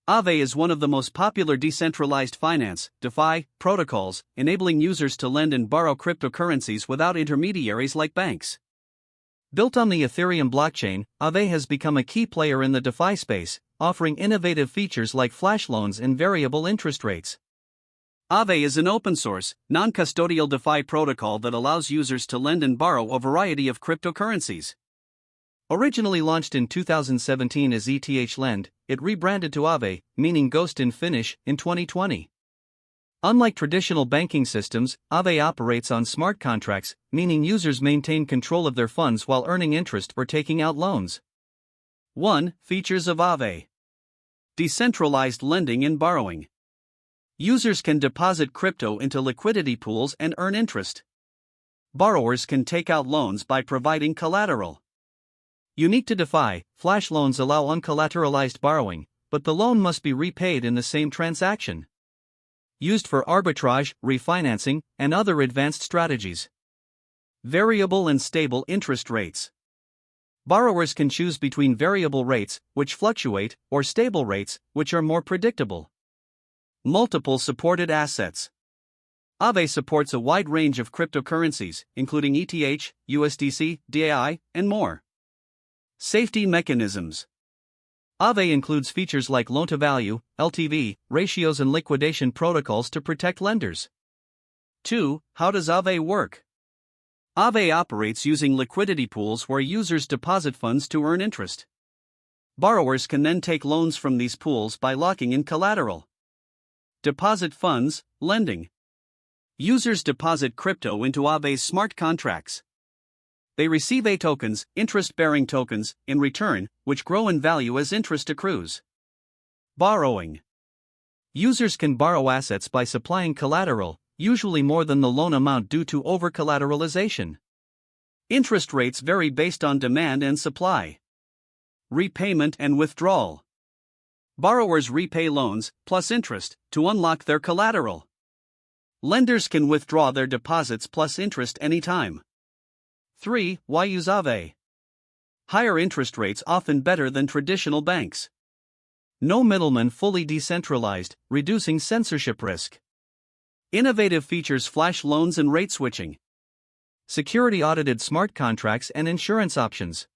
AAVE is one of the most popular decentralized finance (DeFi) protocols, enabling users to lend and borrow cryptocurrencies without intermediaries like banks. Built on the Ethereum blockchain, AAVE has become a key player in the DeFi space, offering innovative features like flash loans and variable interest rates. AAVE is an open-source, non-custodial DeFi protocol that allows users to lend and borrow a variety of cryptocurrencies. Originally launched in 2017 as ETH Lend, it rebranded to AAVE, meaning ghost in Finnish, in 2020. Unlike traditional banking systems, AAVE operates on smart contracts, meaning users maintain control of their funds while earning interest for taking out loans. 1. Features of AAVE. Decentralized lending and borrowing. Users can deposit crypto into liquidity pools and earn interest. Borrowers can take out loans by providing collateral. Unique to DeFi, flash loans allow uncollateralized borrowing, but the loan must be repaid in the same transaction. Used for arbitrage, refinancing, and other advanced strategies. Variable and stable interest rates. Borrowers can choose between variable rates, which fluctuate, or stable rates, which are more predictable. Multiple supported assets. AAVE supports a wide range of cryptocurrencies, including ETH, USDC, DAI, and more. Safety mechanisms. AAVE includes features like loan-to-value, LTV, ratios and liquidation protocols to protect lenders. 2. How does AAVE work? AAVE operates using liquidity pools where users deposit funds to earn interest. Borrowers can then take loans from these pools by locking in collateral. Deposit funds, lending. Users deposit crypto into AAVE's smart contracts. They receive AAVE tokens, interest-bearing tokens, in return, which grow in value as interest accrues. Borrowing. Users can borrow assets by supplying collateral, usually more than the loan amount due to over-collateralization. Interest rates vary based on demand and supply. Repayment and withdrawal. Borrowers repay loans, plus interest, to unlock their collateral. Lenders can withdraw their deposits plus interest anytime. 3. Why use AAVE? Higher interest rates often better than traditional banks. No middleman, fully decentralized, reducing censorship risk. Innovative features: flash loans and rate switching. Security audited smart contracts and insurance options.